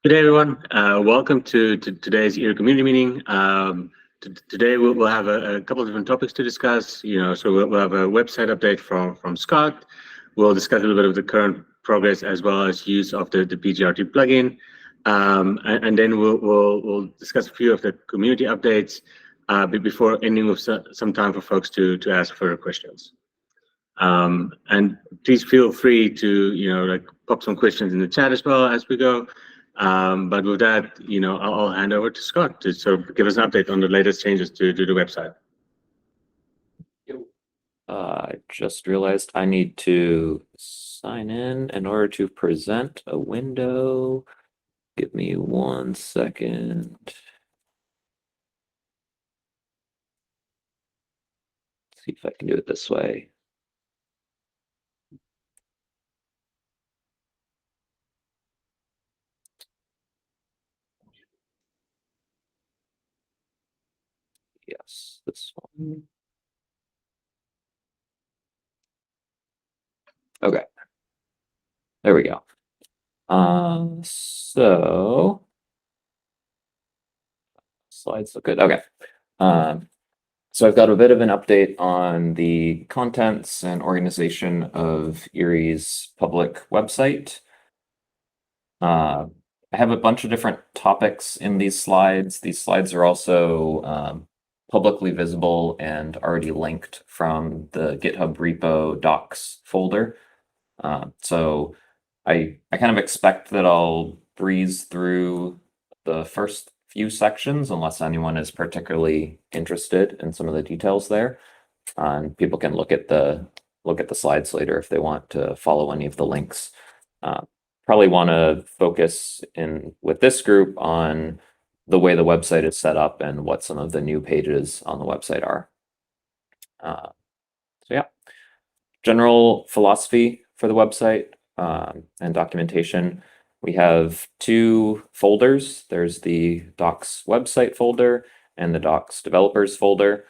Good day, everyone. Welcome to today's IREE community meeting. Today we'll have a couple of different topics to discuss. So we'll have a website update from Scott. We'll discuss a little bit of the current progress as well as use of the PJRT plugin, and then we'll discuss a few of the community updates before ending with some time for folks to ask further questions. And please feel free to pop some questions in the chat as well as we go. But with that, I'll hand over to Scott to sort of give us an update on the latest changes to the website. I just realized I need to sign in order to present a window. Give me 1 second. See if I can do it this way. Yes, this one. Okay. There we go. So slides look good. Okay. So I've got a bit of an update on the contents and organization of IREE's public website. I have a bunch of different topics in these slides. These slides are also publicly visible and already linked from the GitHub repo docs folder. So I kind of expect that I'll breeze through the first few sections unless anyone is particularly interested in some of the details there. And people can look at the slides later if they want to follow any of the links. Probably want to focus in with this group on the way the website is set up and what some of the new pages on the website are. So yeah, general philosophy for the website and documentation. We have 2 folders. There's the docs website folder and the docs developers folder.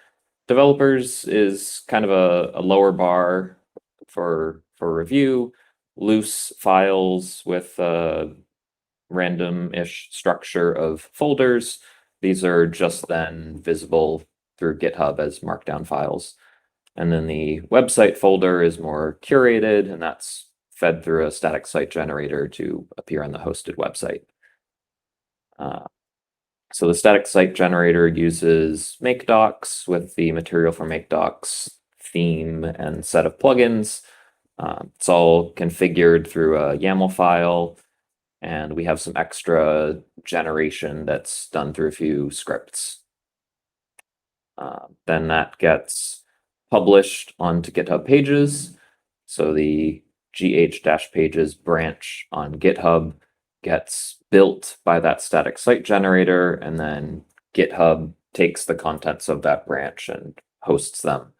Developers is kind of a lower bar for review, loose files with a random-ish structure of folders. These are just then visible through GitHub as markdown files. And then the website folder is more curated, and that's fed through a static site generator to appear on the hosted website. So the static site generator uses MakeDocs with the material for MakeDocs theme and set of plugins. It's all configured through a YAML file, and we have some extra generation that's done through a few scripts. Then that gets published onto GitHub Pages. So the gh-pages branch on GitHub gets built by that static site generator, and then GitHub takes the contents of that branch and hosts them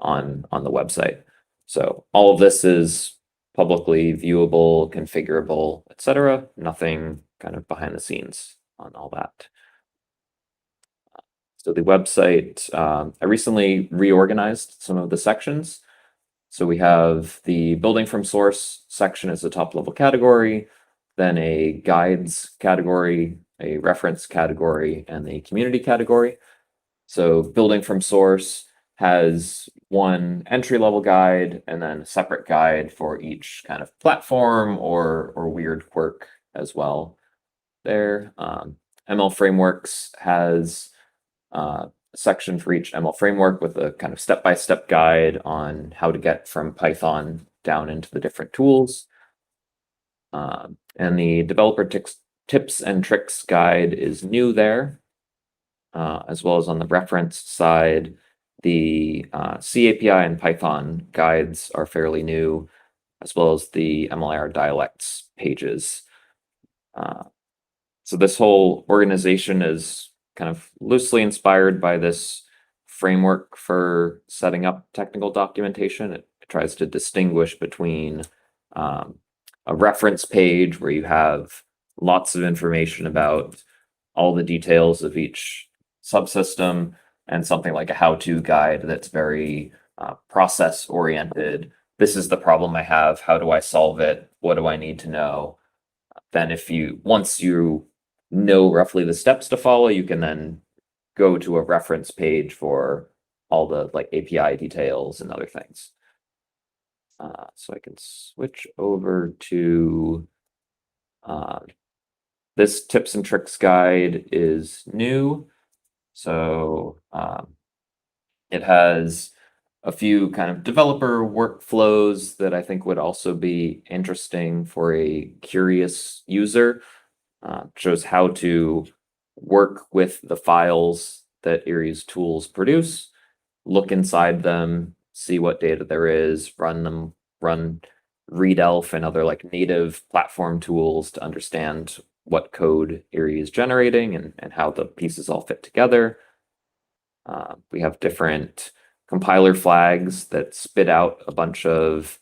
on the website. So all of this is publicly viewable, configurable, etc. Nothing kind of behind the scenes on all that. So the website, I recently reorganized some of the sections. So we have the building from source section as the top level category, then a guides category, a reference category, and the community category. So building from source has one entry level guide and then a separate guide for each kind of platform or weird quirk as well there. ML Frameworks has a section for each ML framework with a kind of step-by-step guide on how to get from Python down into the different tools. And the developer tips and tricks guide is new there, as well as on the reference side, the C API and Python guides are fairly new, as well as the MLR dialects pages. So this whole organization is kind of loosely inspired by this framework for setting up technical documentation. It tries to distinguish between a reference page where you have lots of information about all the details of each subsystem and something like a how-to guide that's very process-oriented. This is the problem I have. How do I solve it? What do I need to know? then once you know roughly the steps to follow, you can then go to a reference page for all the like API details and other things. So I can switch over to this tips and tricks guide is new. So it has a few kind of developer workflows that I think would also be interesting for a curious user. Shows how to work with the files that IREE's tools produce, look inside them, see what data there is, run readelf and other like native platform tools to understand what code IREE is generating and how the pieces all fit together. We have different compiler flags that spit out a bunch of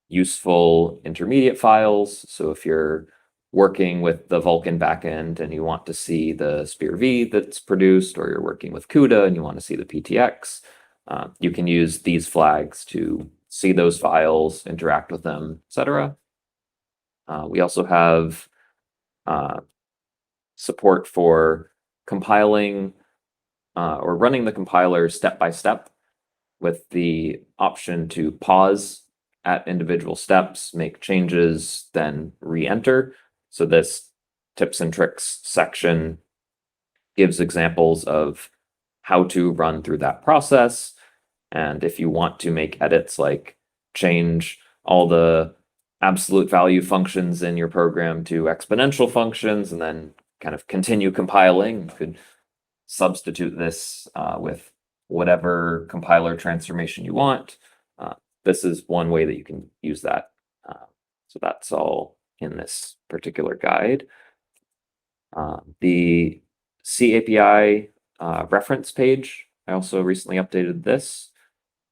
useful intermediate files. So if you're working with the Vulkan backend and you want to see the SPIR-V that's produced, or you're working with CUDA and you want to see the PTX, you can use these flags to see those files, interact with them, etc. We also have support for compiling or running the compiler step by step with the option to pause at individual steps, make changes, then re-enter. So this tips and tricks section gives examples of how to run through that process. And if you want to make edits like change all the absolute value functions in your program to exponential functions and then kind of continue compiling, you could substitute this with whatever compiler transformation you want. This is one way that you can use that. So that's all in this particular guide. The CAPI reference page, I also recently updated this.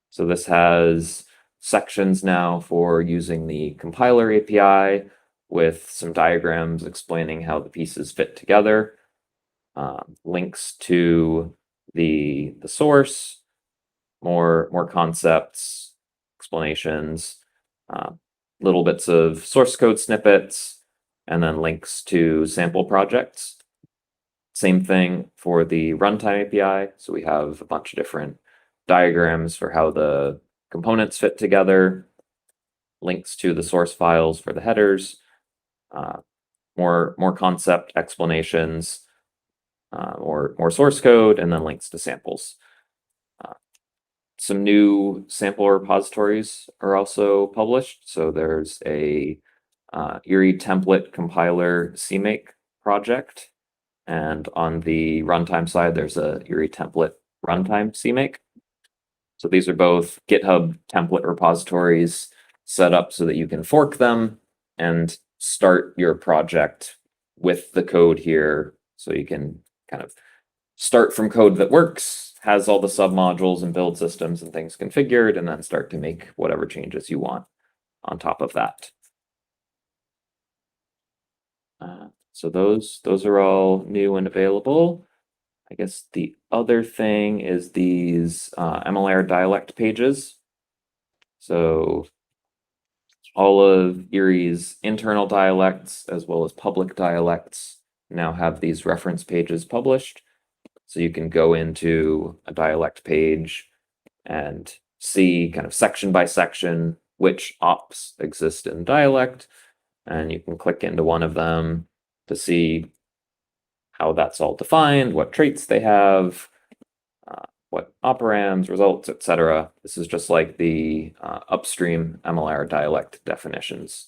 So this has sections now for using the compiler API with some diagrams explaining how the pieces fit together. Links to the source, more concepts, explanations, little bits of source code snippets, and then links to sample projects. Same thing for the runtime API. So we have a bunch of different diagrams for how the components fit together, links to the source files for the headers, more concept explanations, more source code, and then links to samples. Some new sample repositories are also published. So there's a IREE template compiler CMake project. And on the runtime side, there's a IREE template runtime CMake. So these are both GitHub template repositories set up so that you can fork them and start your project with the code here. So you can kind of start from code that works, has all the submodules and build systems and things configured, and then start to make whatever changes you want on top of that. So those are all new and available. I guess the other thing is these MLR dialect pages. So all of IREE's internal dialects as well as public dialects now have these reference pages published. So you can go into a dialect page and see kind of section by section which ops exist in dialect. And you can click into one of them to see how that's all defined, what traits they have, what operands, results, etc. This is just like the upstream MLR dialect definitions.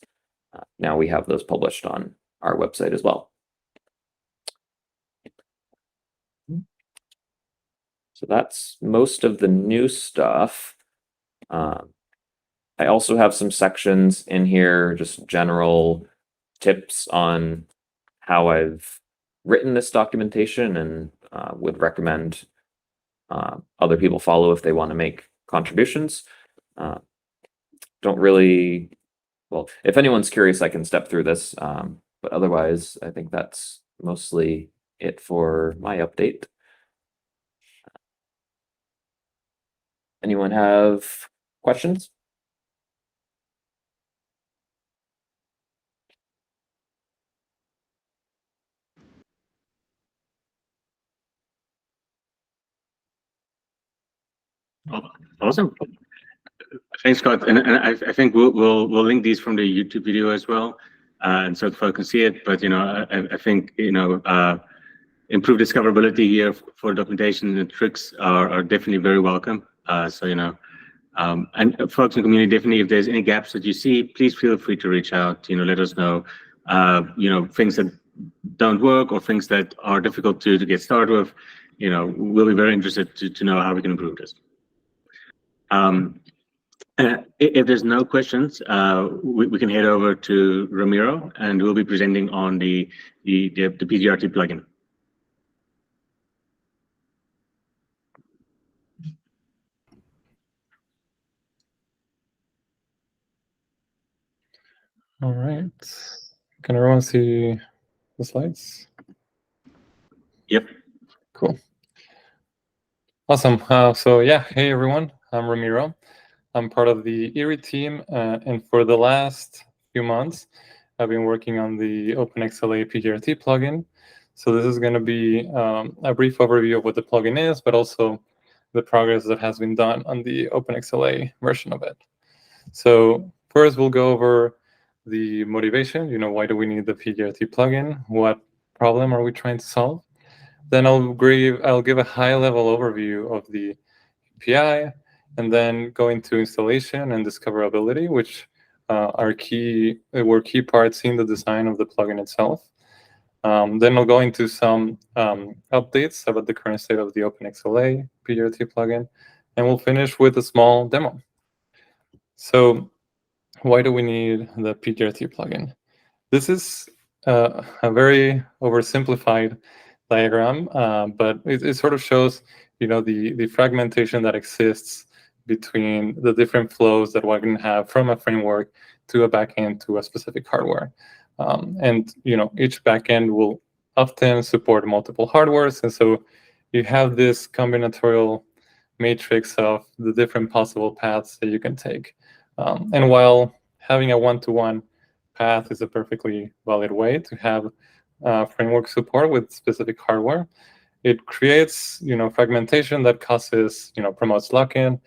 Now we have those published on our website as well. So that's most of the new stuff. I also have some sections in here, just general tips on how I've written this documentation and would recommend other people follow if they want to make contributions. Don't really, well, if anyone's curious, I can step through this, but otherwise, I think that's mostly it for my update. Anyone have questions? Awesome. Thanks, Scott. And I think we'll link these from the YouTube video as well, and so folks can see it. But I think improved discoverability here for documentation and tricks are definitely very welcome. And folks in the community, definitely, if there's any gaps that you see, please feel free to reach out. Let us know. Things that don't work or things that are difficult to get started with. We'll be very interested to know how we can improve this. If there's no questions, we can head over to Ramiro, and we'll be presenting on the PJRT plugin. All right. Can everyone see the slides? Yep. Cool. Awesome. So yeah, hey everyone, I'm Ramiro. I'm part of the IREE team, and for the last few months, I've been working on the OpenXLA PJRT plugin. So this is going to be a brief overview of what the plugin is, but also the progress that has been done on the OpenXLA version of it. So first, we'll go over the motivation. Why do we need the PJRT plugin? What problem are we trying to solve? Then I'll give a high-level overview of the API, and then go into installation and discoverability, which were key parts in the design of the plugin itself. Then I'll go into some updates about the current state of the OpenXLA PJRT plugin, and we'll finish with a small demo. So why do we need the PJRT plugin? This is a very oversimplified diagram, but it sort of shows the fragmentation that exists between the different flows that one can have from a framework to a backend to a specific hardware. And each backend will often support multiple hardwares, and so you have this combinatorial matrix of the different possible paths that you can take. And while having a one-to-one path is a perfectly valid way to have framework support with specific hardware, it creates fragmentation that promotes lock-in.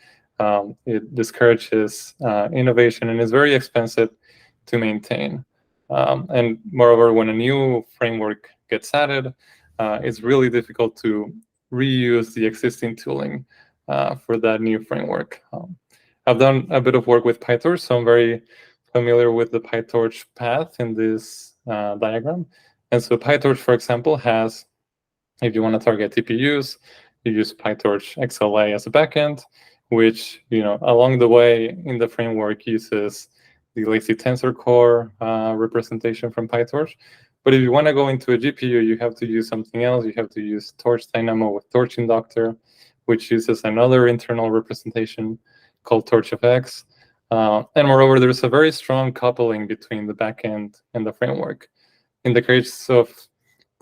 It discourages innovation and is very expensive to maintain. And moreover, when a new framework gets added, it's really difficult to reuse the existing tooling for that new framework. I've done a bit of work with PyTorch, so I'm very familiar with the PyTorch path in this diagram. And so PyTorch, for example, has, if you want to target TPUs, you use PyTorch XLA as a backend, which, along the way in the framework uses the lazy tensor core representation from PyTorch. But if you want to go into a GPU, you have to use something else. You have to use Torch Dynamo with Torch Inductor, which uses another internal representation called Torch of X. And moreover, there's a very strong coupling between the backend and the framework. In the case of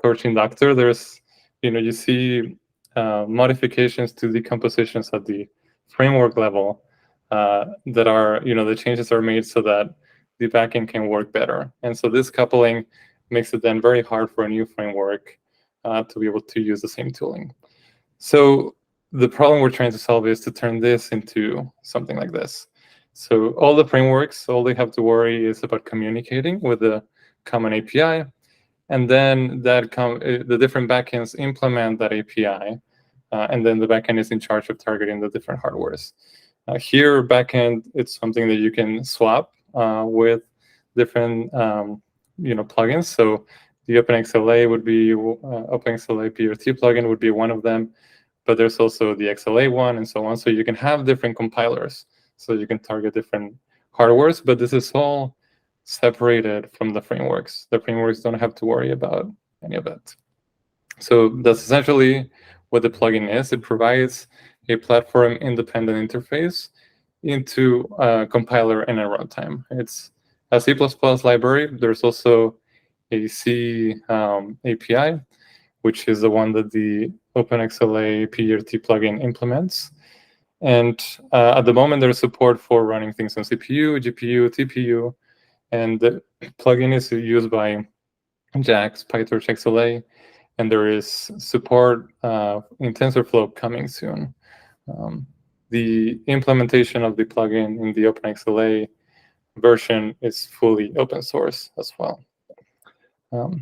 Torch Inductor, there's, you see modifications to the compositions at the framework level that are, the changes are made so that the backend can work better. And so this coupling makes it then very hard for a new framework to be able to use the same tooling. So the problem we're trying to solve is to turn this into something like this. So all the frameworks, all they have to worry is about communicating with the common API, and then the different backends implement that API, and then the backend is in charge of targeting the different hardwares. Here, backend, it's something that you can swap with different plugins. So the OpenXLA would be OpenXLA PJRT plugin would be one of them, but there's also the XLA one and so on. So you can have different compilers, so you can target different hardwares, but this is all separated from the frameworks. The frameworks don't have to worry about any of it. So that's essentially what the plugin is. It provides a platform-independent interface into a compiler and a runtime. It's a C++ library. There's also a C API, which is the one that the OpenXLA PJRT plugin implements. And at the moment, there's support for running things on CPU, GPU, TPU, and the plugin is used by JAX, PyTorch XLA, and there is support in TensorFlow coming soon. the implementation of the plugin in the OpenXLA version is fully open source as well.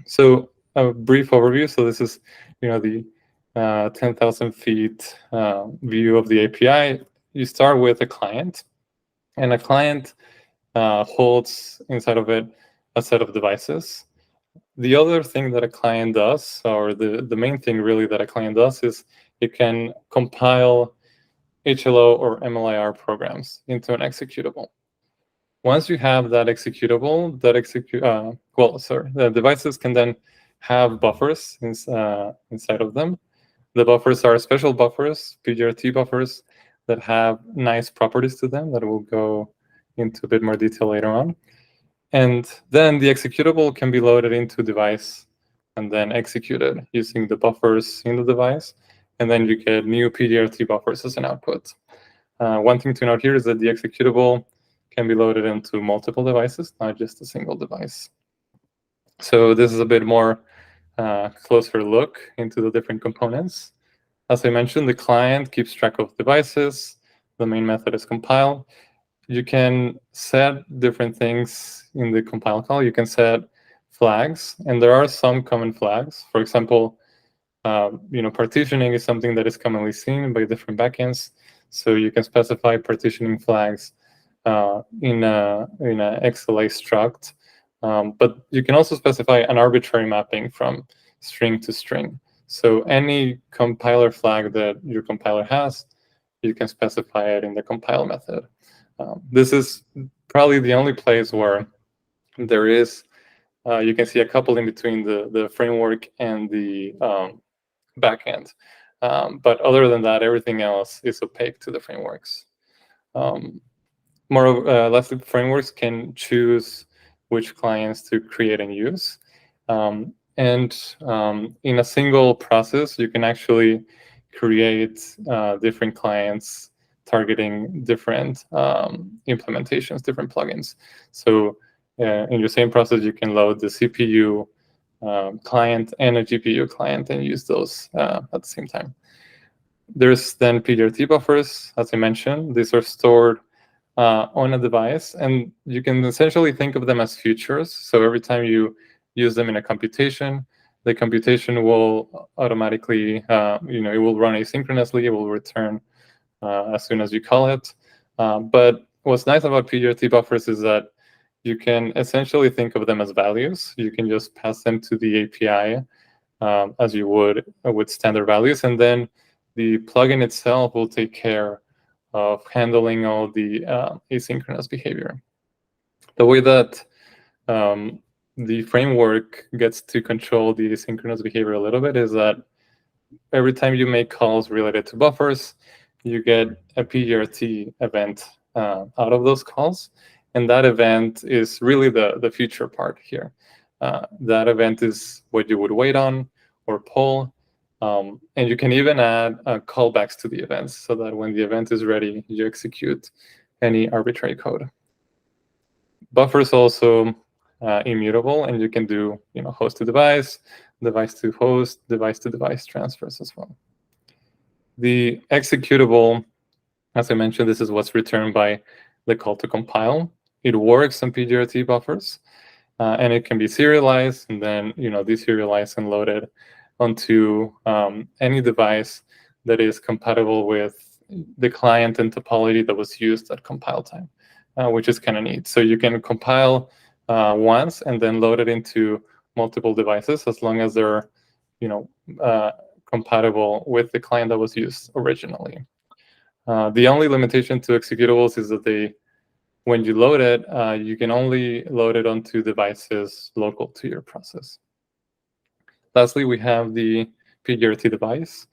So a brief overview. So this is, the 10,000 feet view of the API. You start with a client, and a client holds inside of it a set of devices. The other thing that a client does, or the main thing really that a client does, is it can compile HLO or MLIR programs into an executable. Once you have that executable, the devices can then have buffers inside of them. The buffers are special buffers, PJRT buffers, that have nice properties to them that we'll go into a bit more detail later on. And then the executable can be loaded into device and then executed using the buffers in the device. And then you get new PJRT buffers as an output. One thing to note here is that the executable can be loaded into multiple devices, not just a single device. So this is a bit more closer look into the different components. As I mentioned, the client keeps track of devices. The main method is compile. You can set different things in the compile call. You can set flags, and there are some common flags. For example, partitioning is something that is commonly seen by different backends. So you can specify partitioning flags in a XLA struct, but you can also specify an arbitrary mapping from string to string. So any compiler flag that your compiler has, you can specify it in the compile method. This is probably the only place where there is, you can see a couple in between the framework and the backend. But other than that, everything else is opaque to the frameworks. Lastly, frameworks can choose which clients to create and use. In a single process, you can actually create different clients targeting different implementations, different plugins. So in your same process, you can load the CPU client and a GPU client and use those at the same time. There's then PJRT buffers, as I mentioned. These are stored on a device, and you can essentially think of them as futures. So every time you use them in a computation, the computation will automatically, it will run asynchronously. It will return as soon as you call it. But what's nice about PJRT buffers is that you can essentially think of them as values. You can just pass them to the API as you would with standard values, and then the plugin itself will take care of handling all the asynchronous behavior. The way that the framework gets to control the asynchronous behavior a little bit is that every time you make calls related to buffers, you get a PJRT event out of those calls. And that event is really the future part here. That event is what you would wait on or pull. And you can even add callbacks to the events so that when the event is ready, you execute any arbitrary code. Buffers also immutable, and you can do host to device to host, device to device transfers as well. The executable, as I mentioned, this is what's returned by the call to compile. It works on PJRT buffers, and it can be serialized and then deserialized and loaded onto any device that is compatible with the client and topology that was used at compile time, which is kind of neat. So you can compile once and then load it into multiple devices as long as they're compatible with the client that was used originally. The only limitation to executables is that when you load it, you can only load it onto devices local to your process. Lastly, we have the PJRT device.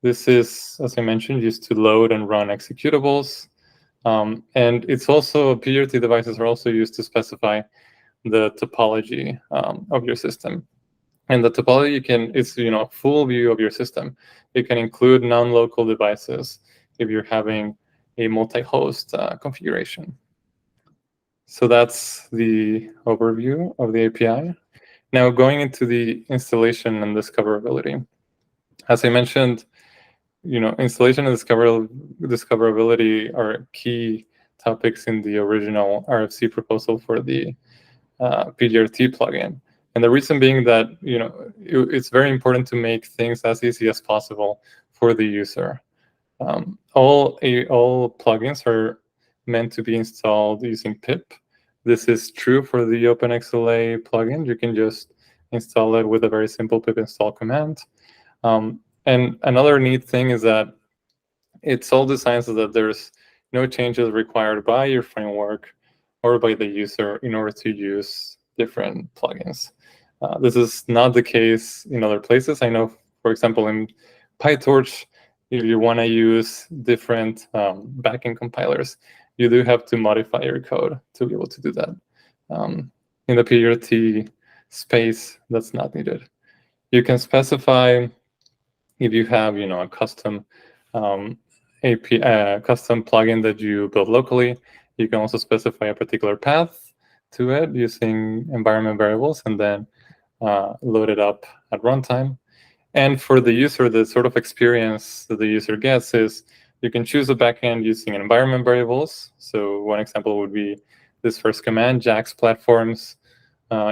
This is, as I mentioned, used to load and run executables. And it's also, PJRT devices are also used to specify the topology of your system. And the topology is a full view of your system. It can include non-local devices if you're having a multi-host configuration. So that's the overview of the API. Now going into the installation and discoverability. As I mentioned, installation and discoverability are key topics in the original RFC proposal for the PJRT plugin. And the reason being that it's very important to make things as easy as possible for the user. All plugins are meant to be installed using pip. This is true for the OpenXLA plugin. You can just install it with a very simple pip install command. And another neat thing is that it's all designed so that there's no changes required by your framework or by the user in order to use different plugins. This is not the case in other places. I know, for example, in PyTorch, if you want to use different backend compilers, you do have to modify your code to be able to do that. In the PJRT space, that's not needed. You can specify if you have, a custom custom plugin that you build locally. You can also specify a particular path to it using environment variables, and then load it up at runtime. And for the user, the sort of experience that the user gets is you can choose a backend using environment variables. So one example would be this first command, JAX platforms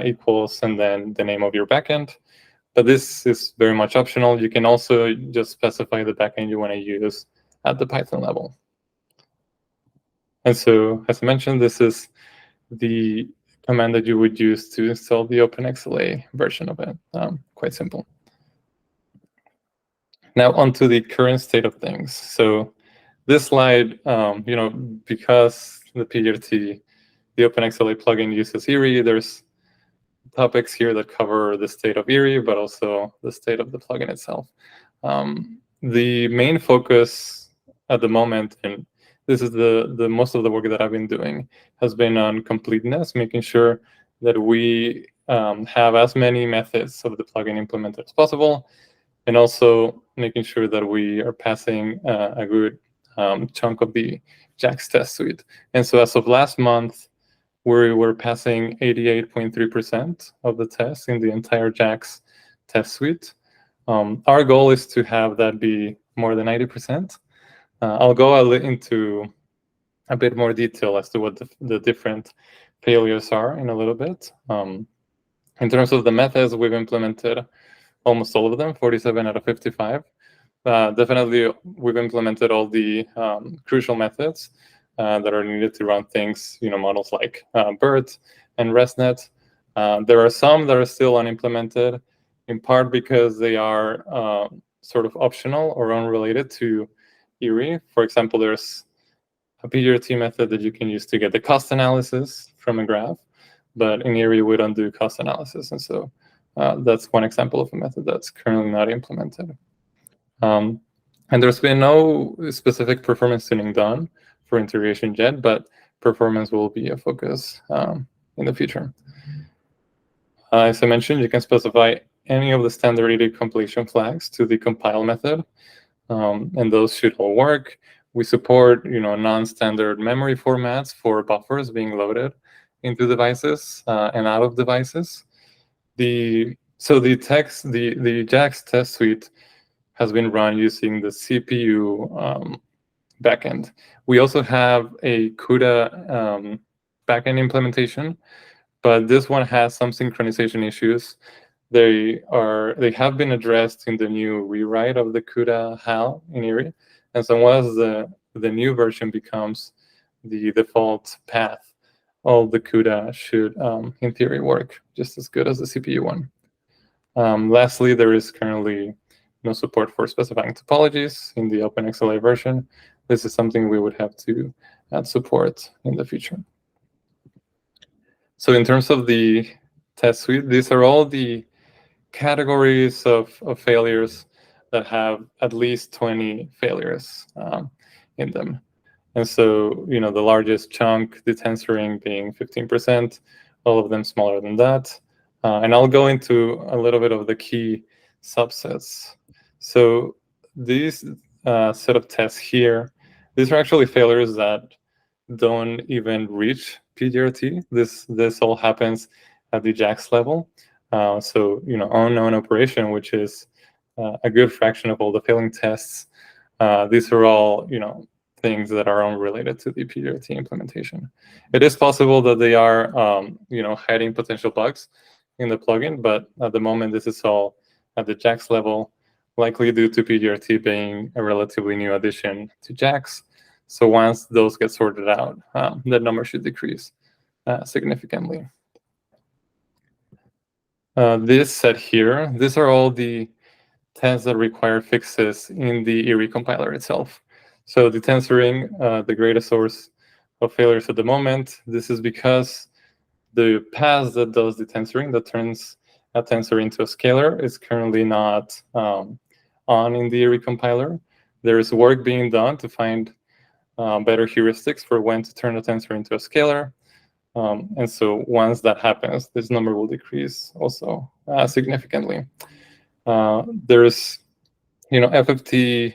equals, and then the name of your backend. But this is very much optional. You can also just specify the backend you want to use at the Python level. And so, as I mentioned, this is the command that you would use to install the OpenXLA version of it. Quite simple. Now onto the current state of things. So this slide, because the PJRT, the OpenXLA plugin uses IREE, there's topics here that cover the state of IREE, but also the state of the plugin itself. The main focus at the moment, and this is the most of the work that I've been doing, has been on completeness, making sure that we have as many methods of the plugin implemented as possible, and also making sure that we are passing a good chunk of the JAX test suite. And so as of last month, we were passing 88.3% of the tests in the entire JAX test suite. Our goal is to have that be more than 90%. I'll go into a bit more detail as to what the different failures are in a little bit. In terms of the methods, we've implemented almost all of them, 47 out of 55. Definitely, we've implemented all the crucial methods that are needed to run things, models like BERT and ResNet. There are some that are still unimplemented, in part because they are sort of optional or unrelated to IREE. For example, there's a PJRT method that you can use to get the cost analysis from a graph, but in IREE, we don't do cost analysis. And so that's one example of a method that's currently not implemented. And there's been no specific performance tuning done for integration yet, but performance will be a focus in the future. As I mentioned, you can specify any of the standard IREE completion flags to the compile method, and those should all work. We support, non-standard memory formats for buffers being loaded into devices and out of devices. The JAX test suite has been run using the CPU backend. We also have a CUDA backend implementation, but this one has some synchronization issues. They have been addressed in the new rewrite of the CUDA HAL in IREE. And so once the new version becomes the default path, all the CUDA should, in theory, work just as good as the CPU one. Lastly, there is currently no support for specifying topologies in the OpenXLA version. This is something we would have to add support in the future. So in terms of the test suite, these are all the categories of failures that have at least 20 failures in them. And so, the largest chunk, the tensoring being 15%, all of them smaller than that. And I'll go into a little bit of the key subsets. So these set of tests here, these are actually failures that don't even reach PJRT. This all happens at the JAX level. So, unknown operation, which is a good fraction of all the failing tests, These are all, things that are unrelated to the PJRT implementation. It is possible that they are, hiding potential bugs in the plugin, but at the moment, this is all at the JAX level, likely due to PJRT being a relatively new addition to JAX. So once those get sorted out, that number should decrease significantly. This set here, these are all the tests that require fixes in the IREE compiler itself. So the tensoring, the greatest source of failures at the moment. This is because the pass that does the tensoring, that turns a tensor into a scalar, is currently not on in the IREE compiler. There is work being done to find better heuristics for when to turn a tensor into a scalar. And so once that happens, this number will decrease also significantly. There's, FFT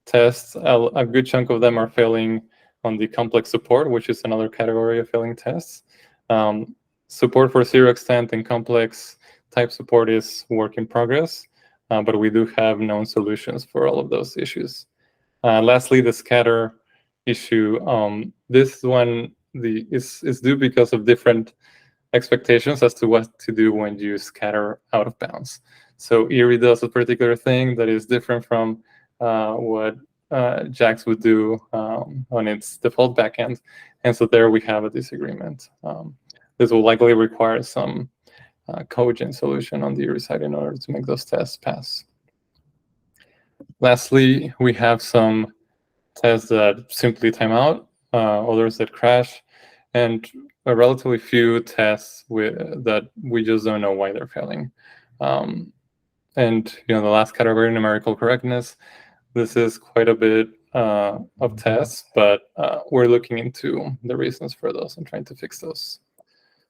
tests, a good chunk of them are failing on the complex support, which is another category of failing tests. Support for zero extent and complex type support is work in progress, but we do have known solutions for all of those issues. Lastly, the scatter issue. This one is due because of different expectations as to what to do when you scatter out of bounds. So IREE does a particular thing that is different from what JAX would do on its default backend. And so there we have a disagreement. This will likely require some cogent solution on the IREE side in order to make those tests pass. Lastly, we have some tests that simply time out, others that crash, and a relatively few tests that we just don't know why they're failing. And the last category, numerical correctness, this is quite a bit of tests, but we're looking into the reasons for those and trying to fix those.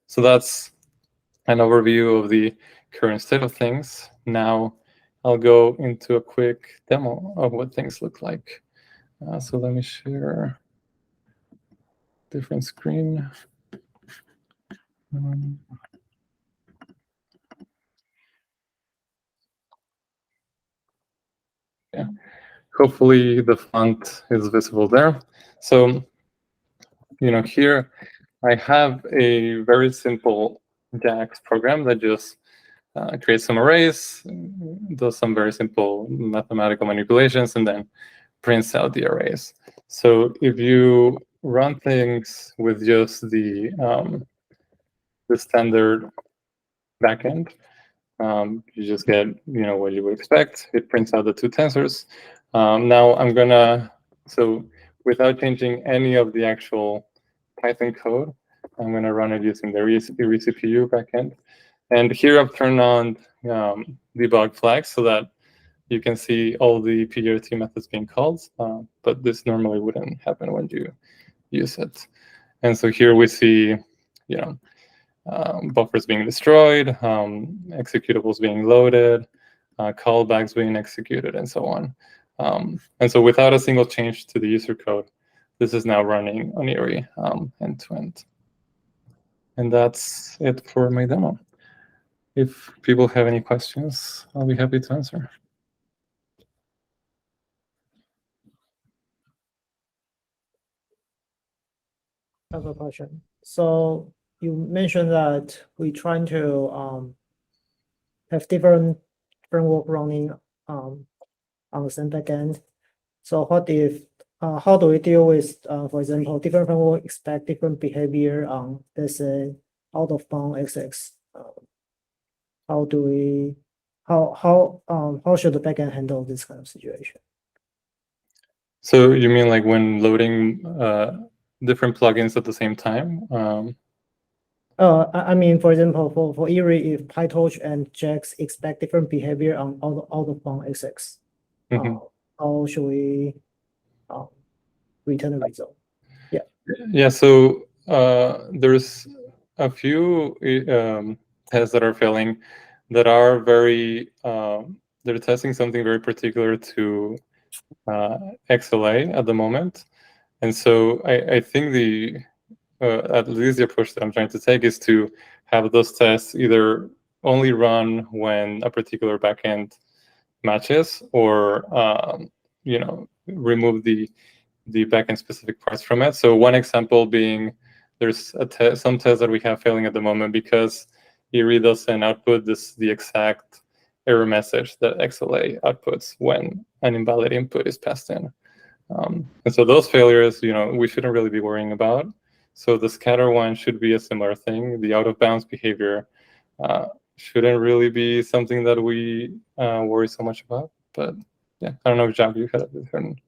So that's an overview of the current state of things. Now I'll go into a quick demo of what things look like. So let me share different screen. Yeah. Hopefully the font is visible there. So, here I have a very simple JAX program that just creates some arrays, does some very simple mathematical manipulations, and then prints out the arrays. So if you run things with just the standard backend, you just get what you would expect. It prints out the two tensors. Now I'm gonna, so without changing any of the actual Python code, I'm gonna run it using the IREE CPU backend. And here I've turned on debug flags so that you can see all the PJRT methods being called, but this normally wouldn't happen when you use it. And so here we see, buffers being destroyed, executables being loaded, callbacks being executed, and so on. And so without a single change to the user code, this is now running on IREE end-to-end. And that's it for my demo. If people have any questions, I'll be happy to answer. I have a question. So you mentioned that we're trying to have different framework running on the same backend. So what if how do we deal with, for example, different framework expect different behavior on, let's say, out of bound XX? How do we how should the backend handle this kind of situation? So you mean like when loading different plugins at the same time? I mean, for example, for IREE, if PyTorch and JAX expect different behavior on out of bound XX, how should we return the result? Yeah, so there's a few tests that are failing that are very, they're testing something very particular to XLA at the moment. And so I think the, at least the approach that I'm trying to take is to have those tests either only run when a particular backend matches, or remove the backend specific parts from it. So one example being, there's some tests that we have failing at the moment because IREE doesn't output the exact error message that XLA outputs when an invalid input is passed in. And so those failures, we shouldn't really be worrying about. So the scatter one should be a similar thing. The out of bounds behavior shouldn't really be something that we worry so much about. But yeah, I don't know if Jack, you had a different.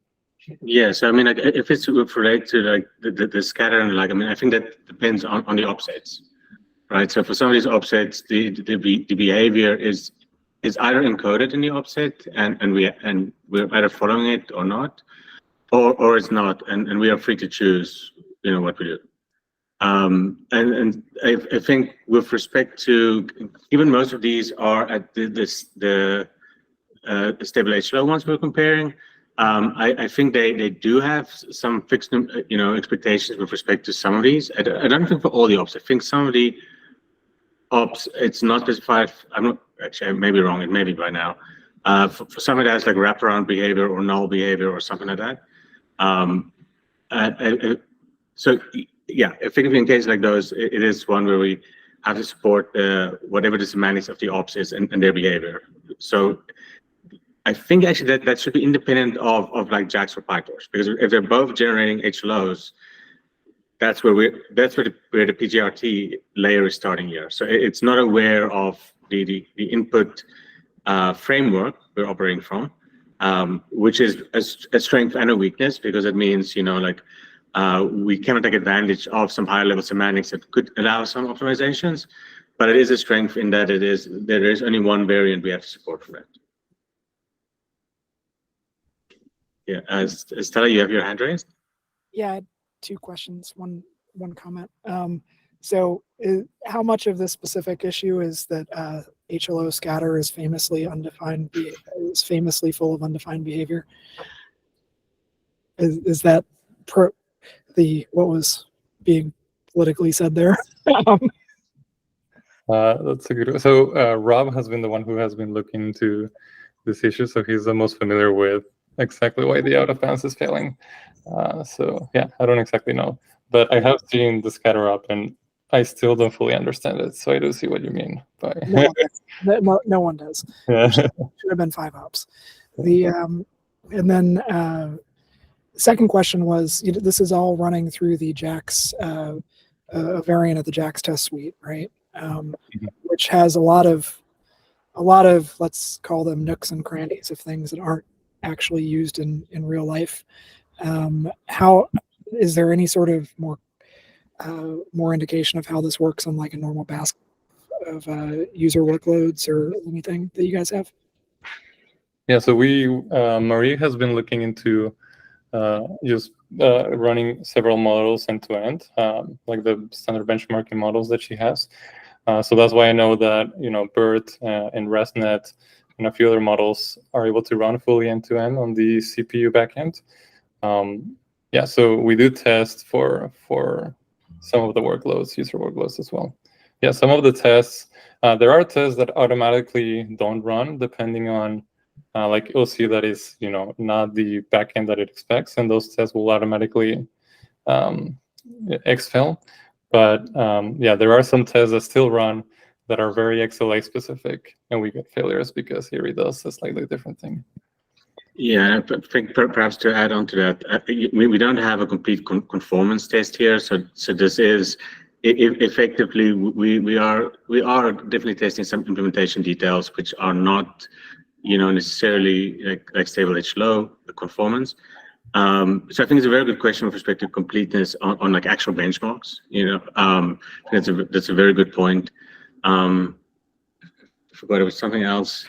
Yeah, so I mean, like, if it's related to like the scatter and like, I mean, I think that depends on the offsets, right? So for some of these offsets, the behavior is either encoded in the offset and we're either following it or not, or it's not, and we are free to choose, what we do. And I think with respect to, even most of these are at the stable HLO ones we're comparing. I think they do have some fixed, expectations with respect to some of these. I don't think for all the ops. I think some of the ops, it's not specified. I'm not actually. I may be wrong. It may be by now. For some of that, it's like wraparound behavior or null behavior or something like that. So yeah, I think in cases like those, it is one where we have to support whatever the semantics of the ops is and their behavior. So I think actually that should be independent of like JAX or PyTorch, because if they're both generating HLOs, that's where the PJRT layer is starting here. So it's not aware of the input framework we're operating from, which is a strength and a weakness, because it means, we cannot take advantage of some higher level semantics that could allow some optimizations, but it is a strength in that there is only one variant we have to support for that. Yeah, Stella, you have your hand raised? Yeah, I had 2 questions, one comment. So how much of this specific issue is that HLO scatter is famously undefined, is famously full of undefined behavior? Is that what was being politically said there? That's a good one. So Rob has been the one who has been looking into this issue, so he's the most familiar with exactly why the out of bounds is failing. So yeah, I don't exactly know, but I have seen the scatter up and I still don't fully understand it. So I do see what you mean. But no one does. Yeah. Should have been 5 ops. And then second question was, this is all running through the JAX, a variant of the JAX test suite, right? Which has a lot of, let's call them nooks and crannies of things that aren't actually used in real life. How is there any sort of more indication of how this works on like a normal basket of user workloads or anything that you guys have? Yeah, so Marie has been looking into just running several models end to end, like the standard benchmarking models that she has. So that's why I know that BERT and ResNet and a few other models are able to run fully end to end on the CPU backend. Yeah, so we do test for some of the workloads, user workloads as well. Yeah, some of the tests, there are tests that automatically don't run depending on, like you'll see that is, not the backend that it expects, and those tests will automatically exfil. But yeah, there are some tests that still run that are very XLA specific, and we get failures because IREE does a slightly different thing. Yeah, I think perhaps to add on to that, we don't have a complete conformance test here, so this is effectively we are definitely testing some implementation details which are not necessarily like stable HLO conformance. So I think it's a very good question with respect to completeness on like actual benchmarks. That's a very good point. I forgot it was something else.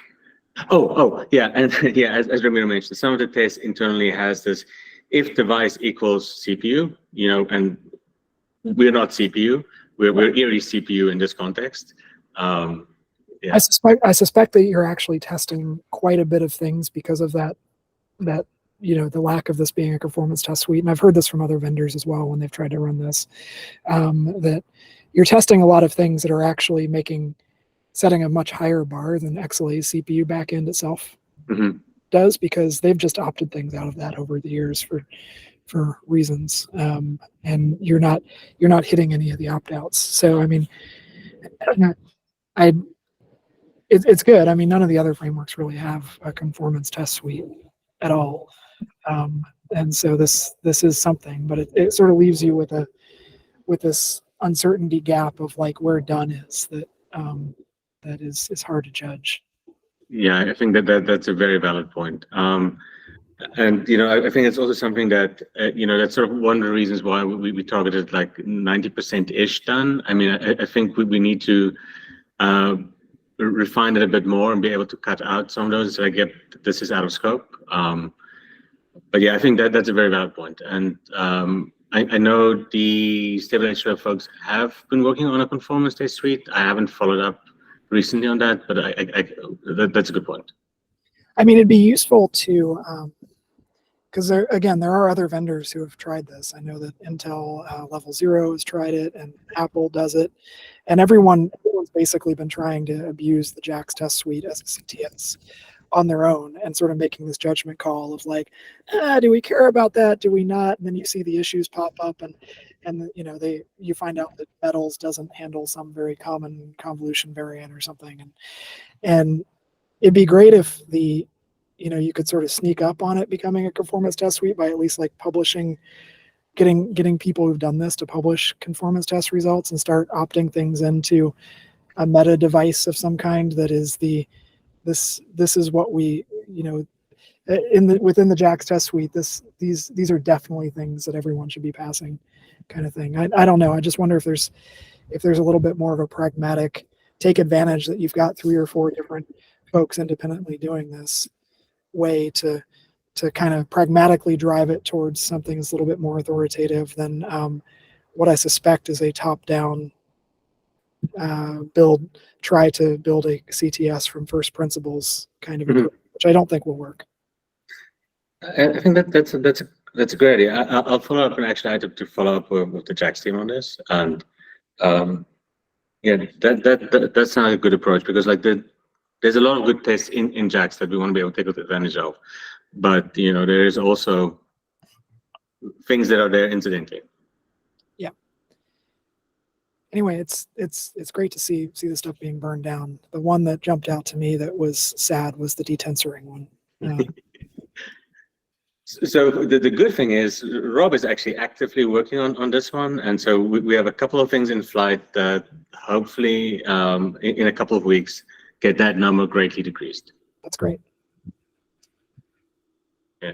Oh, yeah, and yeah, as Ramiro mentioned, some of the tests internally has this if device equals CPU, and we're not CPU, we're IREE CPU in this context. Yeah. I suspect that you're actually testing quite a bit of things because of that the lack of this being a conformance test suite, and I've heard this from other vendors as well when they've tried to run this, that you're testing a lot of things that are actually setting a much higher bar than XLA's CPU backend itself. Mm-hmm. does, because they've just opted things out of that over the years for reasons, and you're not hitting any of the opt-outs. So I mean, it's good. I mean, none of the other frameworks really have a conformance test suite at all, and so this is something, but it sort of leaves you with this uncertainty gap of like where done is, that is hard to judge. Yeah, I think that's a very valid point. And I think it's also something that that's sort of one of the reasons why we targeted like 90%-ish done. I mean, I think we need to refine it a bit more and be able to cut out some of those. Like, yep, this is out of scope. But yeah, I think that's a very valid point. And I know the stable HTML folks have been working on a conformance test suite. I haven't followed up recently on that, but that's a good point. I mean, it'd be useful to, because there are other vendors who have tried this. I know that Intel Level 0 has tried it, and Apple does it, and everyone's basically been trying to abuse the JAX test suite as a CTS on their own, and sort of making this judgment call of like, do we care about that? Do we not? And then you see the issues pop up, and you find out that Metals doesn't handle some very common convolution variant or something, and it'd be great if you could sort of sneak up on it becoming a conformance test suite by at least like publishing, getting people who've done this to publish conformance test results and start opting things into a meta device of some kind that is this is what we, within the JAX test suite, these are definitely things that everyone should be passing, kind of thing. I don't know. I just wonder if there's a little bit more of a pragmatic take advantage that you've got 3 or 4 different folks independently doing this way to kind of pragmatically drive it towards something that's a little bit more authoritative than what I suspect is a top-down try to build a CTS from first principles kind of approach, which I don't think will work. I think that's a great idea. I'll follow up, and actually I had to follow up with the JAX team on this, and yeah, that's not a good approach, because like there's a lot of good tests in JAX that we want to be able to take advantage of, but there is also things that are there incidentally. Yeah. Anyway, it's great to see this stuff being burned down. The one that jumped out to me that was sad was the detensoring one. So the good thing is Rob is actually actively working on this one, and so we have a couple of things in flight that hopefully in a couple of weeks get that number greatly decreased. That's great. Yeah.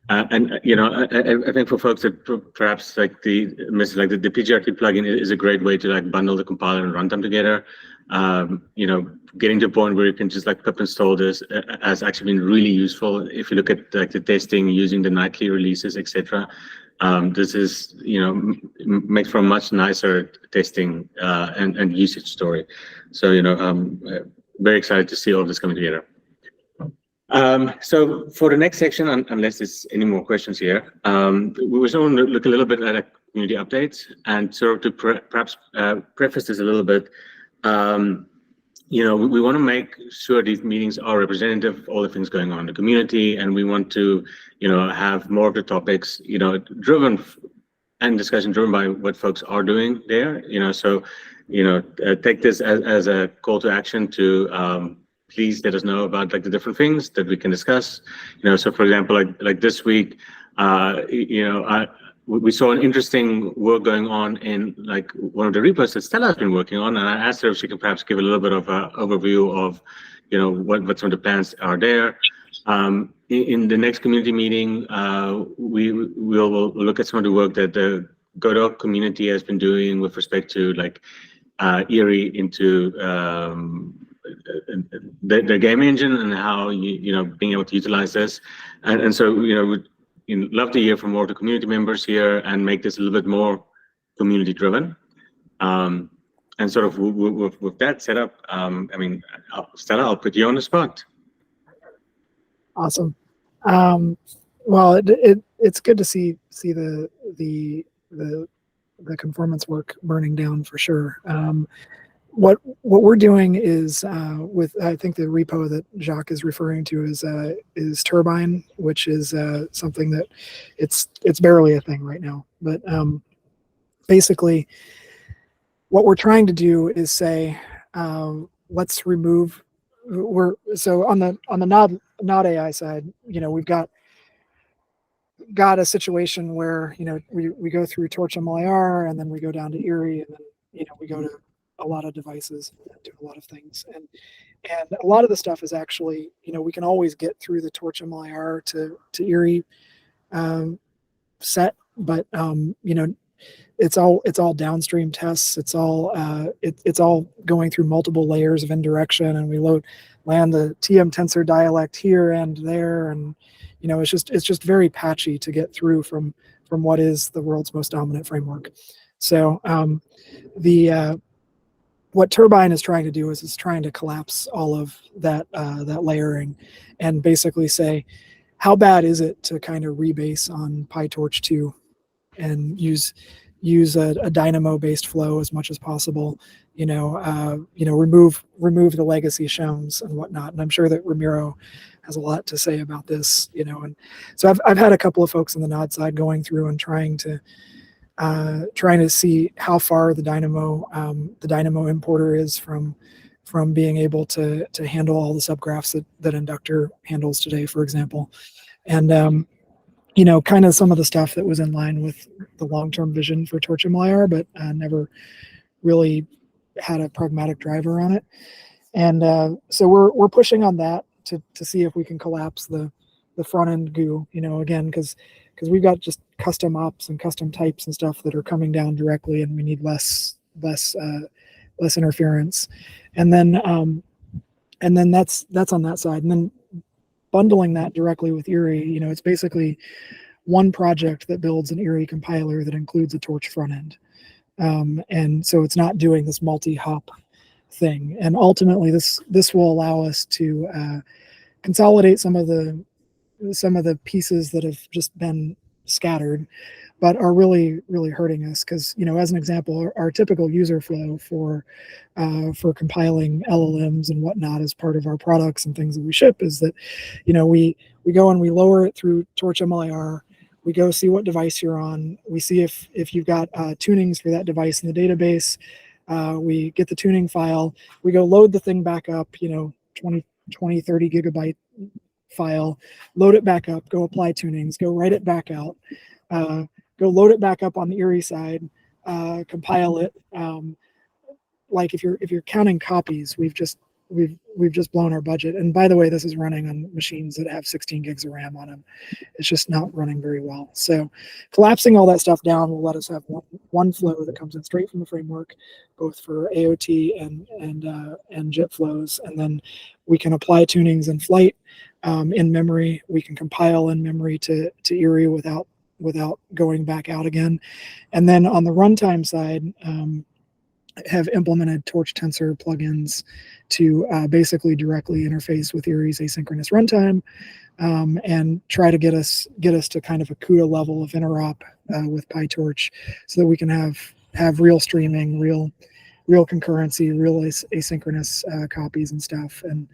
And I think for folks that perhaps like the PJRT plugin is a great way to like bundle the compiler and runtime together. Getting to a point where you can just like pip install this has actually been really useful. If you look at like the testing using the nightly releases, etc. This is makes for a much nicer testing and usage story. So I'm very excited to see all of this coming together. So for the next section, unless there's any more questions here, we were going to look a little bit at community updates, and sort of to perhaps preface this a little bit. We want to make sure these meetings are representative of all the things going on in the community, and we want to, have more of the topics, driven and discussion driven by what folks are doing there. So, take this as a call to action to please let us know about like the different things that we can discuss. So for example, like this week, we saw an interesting work going on in like one of the repos that Stella has been working on, and I asked her if she could perhaps give a little bit of an overview of, what some of the plans are there. In the next community meeting, we'll look at some of the work that the Godot community has been doing with respect to like IREE into the game engine, and how being able to utilize this, and so we'd love to hear from more of the community members here and make this a little bit more community driven. And sort of with that setup, Stella, I'll put you on the spot. Awesome. Well, it's good to see the conformance work burning down for sure. what we're doing is with, I think the repo that Jacques is referring to is Turbine, which is something that it's barely a thing right now. But basically, what we're trying to do is say, let's remove. So on the nod AI side, we've got a situation where we go through Torch MLIR, and then we go down to IREE, and then we go to a lot of devices and do a lot of things, and a lot of the stuff is actually we can always get through the Torch MLIR to IREE set, but it's all downstream tests. It's all it's all going through multiple layers of indirection, and we land the TM tensor dialect here and there, and it's just very patchy to get through from what is the world's most dominant framework. So what Turbine is trying to do is it's trying to collapse all of that layering, and basically say, how bad is it to kind of rebase on PyTorch 2 and use a dynamo based flow as much as possible, remove the legacy shems and whatnot. And I'm sure that Ramiro has a lot to say about this, and so I've had a couple of folks on the nod side going through and trying to see how far the dynamo importer is from being able to handle all the subgraphs that Inductor handles today, for example. And kind of some of the stuff that was in line with the long-term vision for Torch MLIR, but never really had a pragmatic driver on it. And so we're pushing on that to see if we can collapse the front end goo, again, because we've got just custom ops and custom types and stuff that are coming down directly, and we need less interference. And then that's on that side. And then bundling that directly with IREE, it's basically one project that builds an IREE compiler that includes a Torch front end. And so it's not doing this multi-hop thing. And ultimately, this will allow us to consolidate some of the pieces that have just been scattered, but are really, really hurting us. Because as an example, our typical user flow for compiling LLMs and whatnot as part of our products and things that we ship is that we go and we lower it through Torch MLIR. We go see what device you're on. We see if you've got tunings for that device in the database. We get the tuning file. We go load the thing back up, 20, 30 gigabyte file, load it back up, go apply tunings, go write it back out, go load it back up on the IREE side, compile it. Like if you're counting copies, we've just blown our budget. And by the way, this is running on machines that have 16 gigs of RAM on them. It's just not running very well. So collapsing all that stuff down will let us have one flow that comes in straight from the framework, both for AOT and JIT flows. And then we can apply tunings in flight, in memory. We can compile in memory to IREE without going back out again. And then on the runtime side, have implemented Torch Tensor plugins to basically directly interface with IREE's asynchronous runtime, and try to get us to kind of a CUDA level of interop with PyTorch, so that we can have real streaming, real concurrency, real asynchronous copies and stuff, and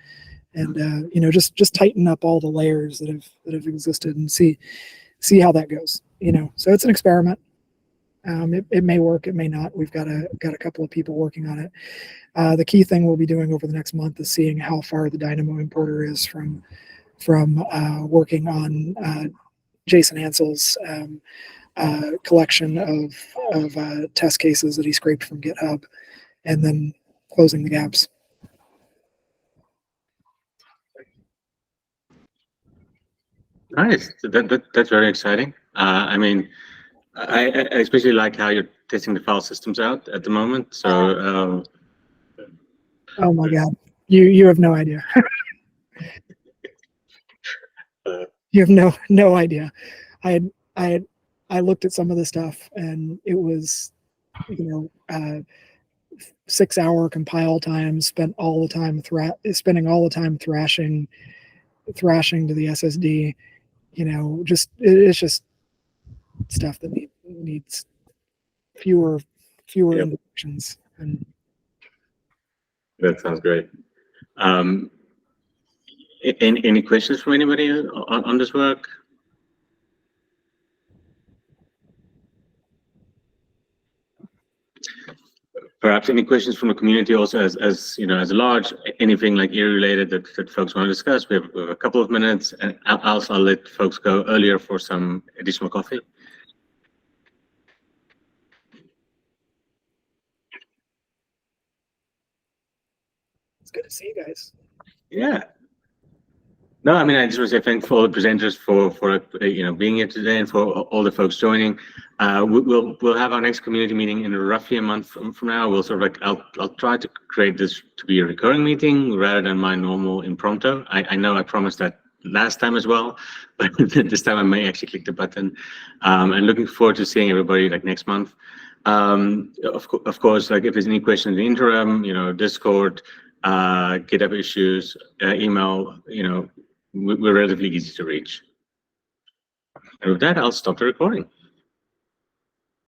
just tighten up all the layers that have existed and see how that goes. So it's an experiment. It may work, it may not. We've got a couple of people working on it. The key thing we'll be doing over the next month is seeing how far the Dynamo importer is from working on Jason Hansel's collection of test cases that he scraped from GitHub, and then closing the gaps. Nice. That's very exciting. I mean, I especially like how you're testing the file systems out at the moment. So, oh my God, you have no idea. You have no idea. I looked at some of the stuff, and it was 6-hour compile time, spending all the time thrashing to the SSD. It's just stuff that needs fewer Yep. interactions. And That sounds great. Any questions from anybody on this work? Perhaps any questions from the community also, as you know, as a large, anything like ERIE related that folks want to discuss. We have a couple of minutes, and I'll let folks go earlier for some additional coffee. It's good to see you guys. Yeah. No, I mean, I just want to say thanks for all the presenters for being here today, and for all the folks joining. We'll have our next community meeting in roughly a month from now. We'll sort of like I'll try to create this to be a recurring meeting rather than my normal impromptu. I know I promised that last time as well, but this time I may actually click the button. And looking forward to seeing everybody like next month. Of course, like if there's any questions in the interim, Discord, GitHub issues, email, we're relatively easy to reach. And with that, I'll stop the recording.